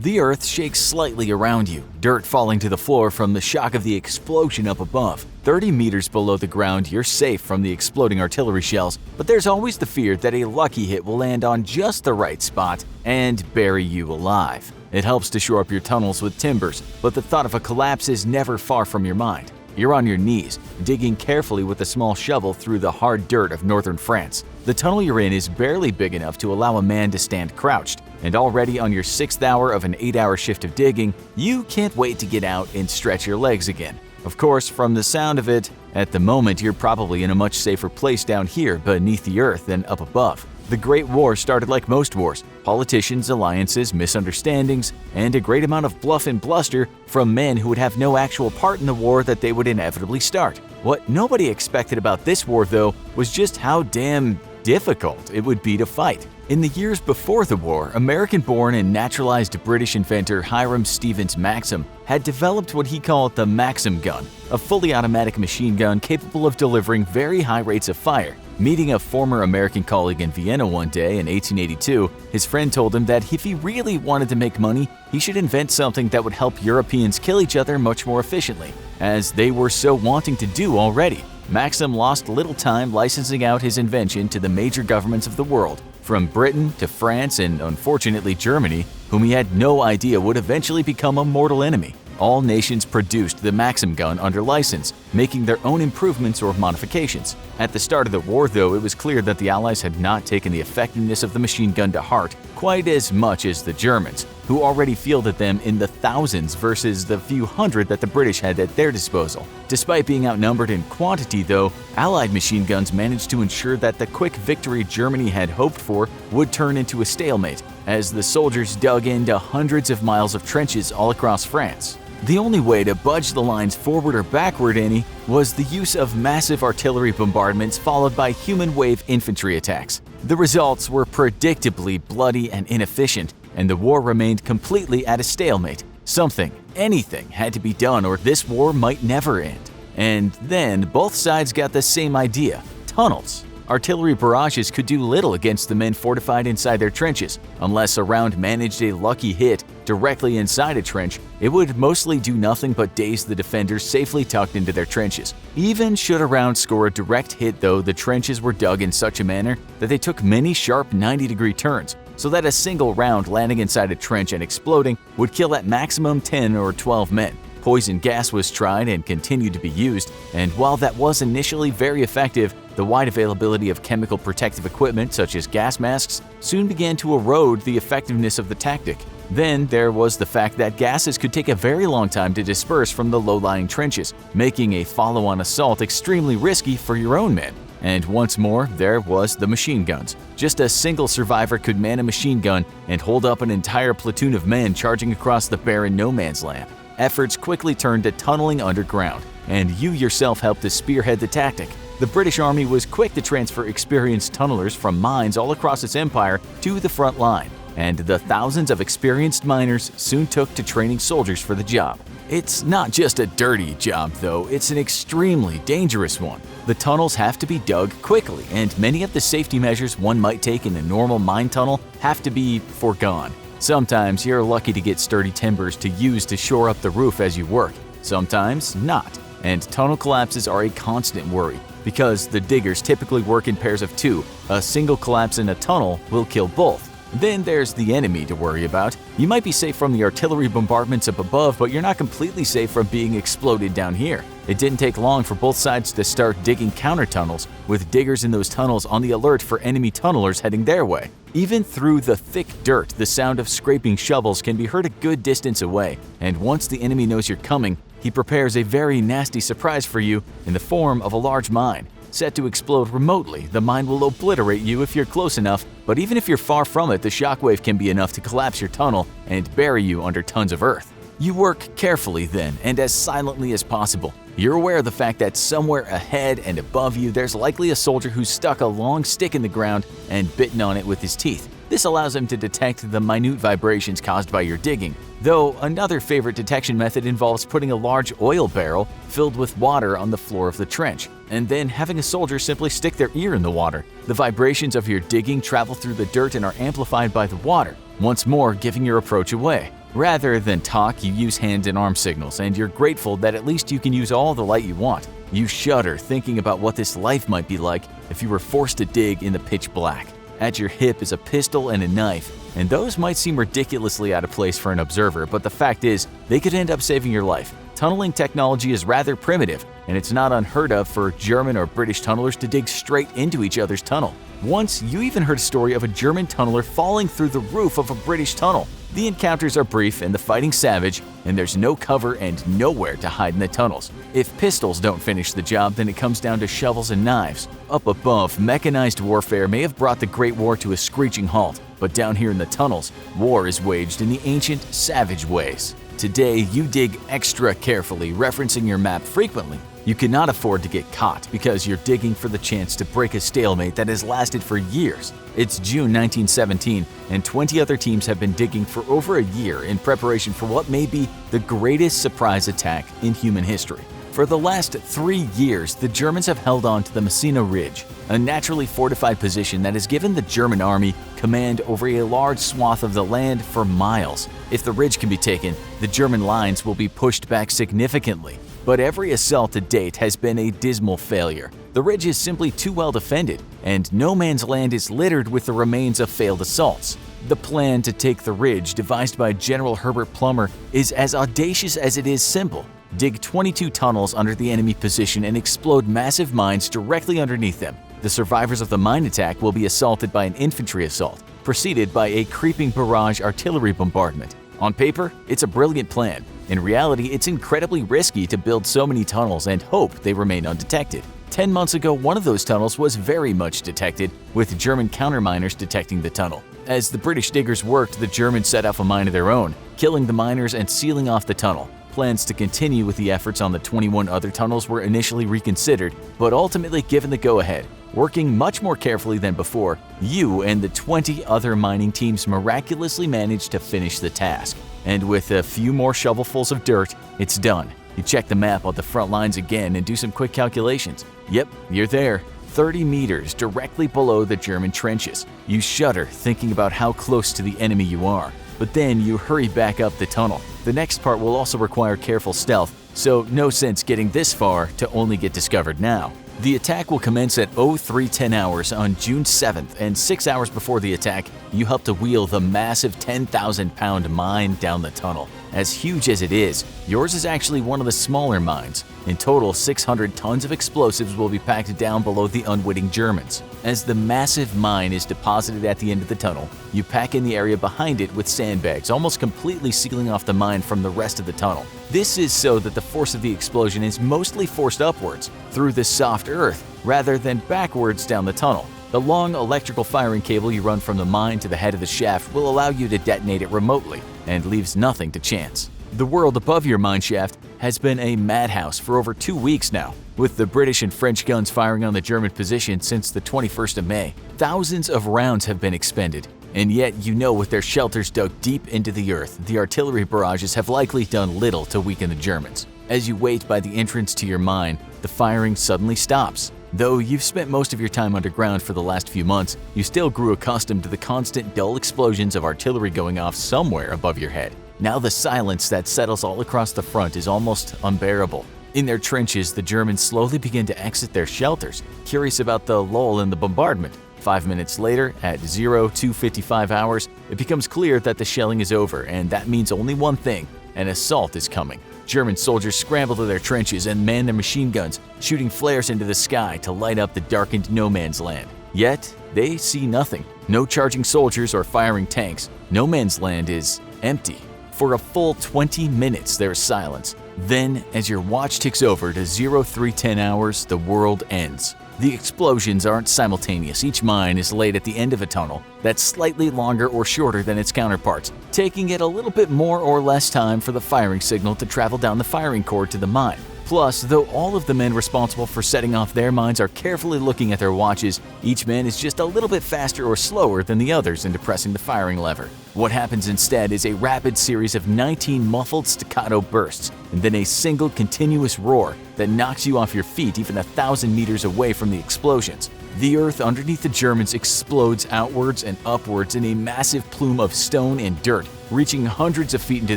The earth shakes slightly around you, dirt falling to the floor from the shock of the explosion up above. 30 meters below the ground, you're safe from the exploding artillery shells, but there's always the fear that a lucky hit will land on just the right spot and bury you alive. It helps to shore up your tunnels with timbers, but the thought of a collapse is never far from your mind. You're on your knees, digging carefully with a small shovel through the hard dirt of northern France. The tunnel you're in is barely big enough to allow a man to stand crouched, and already on your 6th hour of an 8-hour shift of digging, you can't wait to get out and stretch your legs again. Of course, from the sound of it, at the moment you're probably in a much safer place down here beneath the earth than up above. The Great War started like most wars: politicians, alliances, misunderstandings, and a great amount of bluff and bluster from men who would have no actual part in the war that they would inevitably start. What nobody expected about this war, though, was just how damn difficult it would be to fight. In the years before the war, American-born and naturalized British inventor Hiram Stevens Maxim had developed what he called the Maxim gun, a fully automatic machine gun capable of delivering very high rates of fire. Meeting a former American colleague in Vienna one day in 1882, his friend told him that if he really wanted to make money, he should invent something that would help Europeans kill each other much more efficiently, as they were so wanting to do already. Maxim lost little time licensing out his invention to the major governments of the world, from Britain to France and, unfortunately, Germany, whom he had no idea would eventually become a mortal enemy. All nations produced the Maxim gun under license, making their own improvements or modifications. At the start of the war, though, it was clear that the Allies had not taken the effectiveness of the machine gun to heart quite as much as the Germans, who already fielded them in the thousands versus the few hundred that the British had at their disposal. Despite being outnumbered in quantity, though, Allied machine guns managed to ensure that the quick victory Germany had hoped for would turn into a stalemate, as the soldiers dug into hundreds of miles of trenches all across France. The only way to budge the lines forward or backward any was the use of massive artillery bombardments followed by human wave infantry attacks. The results were predictably bloody and inefficient, and the war remained completely at a stalemate. Something, anything, had to be done or this war might never end. And then both sides got the same idea: tunnels. Artillery barrages could do little against the men fortified inside their trenches. Unless a round managed a lucky hit directly inside a trench, it would mostly do nothing but daze the defenders safely tucked into their trenches. Even should a round score a direct hit, though, the trenches were dug in such a manner that they took many sharp 90-degree turns, so that a single round landing inside a trench and exploding would kill at maximum 10 or 12 men. Poison gas was tried and continued to be used, and while that was initially very effective, the wide availability of chemical protective equipment such as gas masks soon began to erode the effectiveness of the tactic. Then there was the fact that gases could take a very long time to disperse from the low-lying trenches, making a follow-on assault extremely risky for your own men. And once more, there was the machine guns. Just a single survivor could man a machine gun and hold up an entire platoon of men charging across the barren no-man's land. Efforts quickly turned to tunneling underground, and you yourself helped to spearhead the tactic. The British Army was quick to transfer experienced tunnelers from mines all across its empire to the front line, and the thousands of experienced miners soon took to training soldiers for the job. It's not just a dirty job, though, it's an extremely dangerous one. The tunnels have to be dug quickly, and many of the safety measures one might take in a normal mine tunnel have to be foregone. Sometimes you're lucky to get sturdy timbers to use to shore up the roof as you work, sometimes not. And tunnel collapses are a constant worry, because the diggers typically work in pairs of two. A single collapse in a tunnel will kill both. Then there's the enemy to worry about. You might be safe from the artillery bombardments up above, but you're not completely safe from being exploded down here. It didn't take long for both sides to start digging counter tunnels, with diggers in those tunnels on the alert for enemy tunnelers heading their way. Even through the thick dirt, the sound of scraping shovels can be heard a good distance away, and once the enemy knows you're coming, he prepares a very nasty surprise for you in the form of a large mine. Set to explode remotely, the mine will obliterate you if you're close enough, but even if you're far from it, the shockwave can be enough to collapse your tunnel and bury you under tons of earth. You work carefully then, and as silently as possible. You're aware of the fact that somewhere ahead and above you there's likely a soldier who's stuck a long stick in the ground and bitten on it with his teeth. This allows him to detect the minute vibrations caused by your digging, though another favorite detection method involves putting a large oil barrel filled with water on the floor of the trench, and then having a soldier simply stick their ear in the water. The vibrations of your digging travel through the dirt and are amplified by the water, once more giving your approach away. Rather than talk, you use hand and arm signals, and you're grateful that at least you can use all the light you want. You shudder thinking about what this life might be like if you were forced to dig in the pitch black. At your hip is a pistol and a knife, and those might seem ridiculously out of place for an observer, but the fact is, they could end up saving your life. Tunneling technology is rather primitive, and it's not unheard of for German or British tunnelers to dig straight into each other's tunnel. Once, you even heard a story of a German tunneler falling through the roof of a British tunnel. The encounters are brief and the fighting savage, and there's no cover and nowhere to hide in the tunnels. If pistols don't finish the job, then it comes down to shovels and knives. Up above, mechanized warfare may have brought the Great War to a screeching halt, but down here in the tunnels, war is waged in the ancient, savage ways. Today, you dig extra carefully, referencing your map frequently. You cannot afford to get caught because you're digging for the chance to break a stalemate that has lasted for years. It's June 1917, and 20 other teams have been digging for over a year in preparation for what may be the greatest surprise attack in human history. For the last 3 years, the Germans have held on to the Messines Ridge, a naturally fortified position that has given the German army command over a large swath of the land for miles. If the ridge can be taken, the German lines will be pushed back significantly. But every assault to date has been a dismal failure. The ridge is simply too well defended, and no man's land is littered with the remains of failed assaults. The plan to take the ridge, devised by General Herbert Plummer, is as audacious as it is simple. Dig 22 tunnels under the enemy position and explode massive mines directly underneath them. The survivors of the mine attack will be assaulted by an infantry assault, preceded by a creeping barrage artillery bombardment. On paper, it's a brilliant plan. In reality, it's incredibly risky to build so many tunnels and hope they remain undetected. 10 months ago, one of those tunnels was very much detected, with German counterminers detecting the tunnel. As the British diggers worked, the Germans set off a mine of their own, killing the miners and sealing off the tunnel. Plans to continue with the efforts on the 21 other tunnels were initially reconsidered, but ultimately given the go-ahead. Working much more carefully than before, you and the 20 other mining teams miraculously managed to finish the task. And with a few more shovelfuls of dirt, it's done. You check the map on the front lines again and do some quick calculations. Yep, you're there, 30 meters directly below the German trenches. You shudder thinking about how close to the enemy you are. But then you hurry back up the tunnel. The next part will also require careful stealth, so no sense getting this far to only get discovered now. The attack will commence at 0310 hours on June 7th, and 6 hours before the attack, you help to wheel the massive 10,000-pound mine down the tunnel. As huge as it is, yours is actually one of the smaller mines. In total, 600 tons of explosives will be packed down below the unwitting Germans. As the massive mine is deposited at the end of the tunnel, you pack in the area behind it with sandbags, almost completely sealing off the mine from the rest of the tunnel. This is so that the force of the explosion is mostly forced upwards, through the soft earth, rather than backwards down the tunnel. The long electrical firing cable you run from the mine to the head of the shaft will allow you to detonate it remotely, and leaves nothing to chance. The world above your mine shaft has been a madhouse for over 2 weeks now, with the British and French guns firing on the German position since the 21st of May. Thousands of rounds have been expended, and yet you know with their shelters dug deep into the earth, the artillery barrages have likely done little to weaken the Germans. As you wait by the entrance to your mine, the firing suddenly stops. Though you've spent most of your time underground for the last few months, you still grew accustomed to the constant dull explosions of artillery going off somewhere above your head. Now the silence that settles all across the front is almost unbearable. In their trenches, the Germans slowly begin to exit their shelters, curious about the lull in the bombardment. 5 minutes later, at 0255 hours, it becomes clear that the shelling is over, and that means only one thing: an assault is coming. German soldiers scramble to their trenches and man their machine guns, shooting flares into the sky to light up the darkened no man's land. Yet, they see nothing. No charging soldiers or firing tanks. No man's land is empty. For a full 20 minutes, there is silence. Then, as your watch ticks over to 0310 hours, the world ends. The explosions aren't simultaneous. Each mine is laid at the end of a tunnel that's slightly longer or shorter than its counterparts, taking it a little bit more or less time for the firing signal to travel down the firing cord to the mine. Plus, though all of the men responsible for setting off their mines are carefully looking at their watches, each man is just a little bit faster or slower than the others in depressing the firing lever. What happens instead is a rapid series of 19 muffled staccato bursts, and then a single continuous roar that knocks you off your feet even 1,000 meters away from the explosions. The earth underneath the Germans explodes outwards and upwards in a massive plume of stone and dirt, reaching hundreds of feet into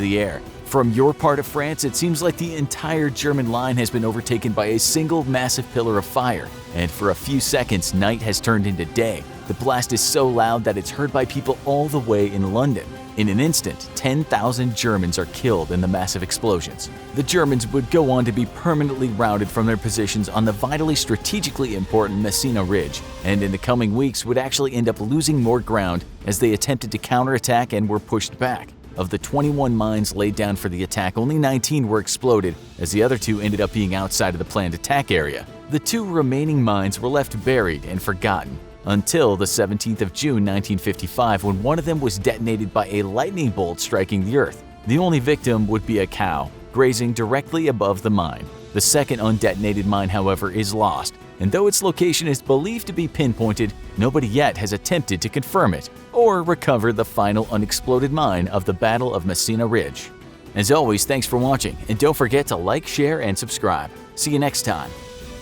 the air. From your part of France, it seems like the entire German line has been overtaken by a single massive pillar of fire, and for a few seconds, night has turned into day. The blast is so loud that it's heard by people all the way in London. In an instant, 10,000 Germans are killed in the massive explosions. The Germans would go on to be permanently routed from their positions on the vitally strategically important Messines Ridge, and in the coming weeks would actually end up losing more ground as they attempted to counterattack and were pushed back. Of the 21 mines laid down for the attack, only 19 were exploded, as the other 2 ended up being outside of the planned attack area. The 2 remaining mines were left buried and forgotten until the 17th of June 1955, when one of them was detonated by a lightning bolt striking the earth. The only victim would be a cow, grazing directly above the mine. The second undetonated mine, however, is lost, and though its location is believed to be pinpointed, nobody yet has attempted to confirm it or recover the final unexploded mine of the Battle of Messines Ridge. As always, thanks for watching, and don't forget to like, share, and subscribe. See you next time.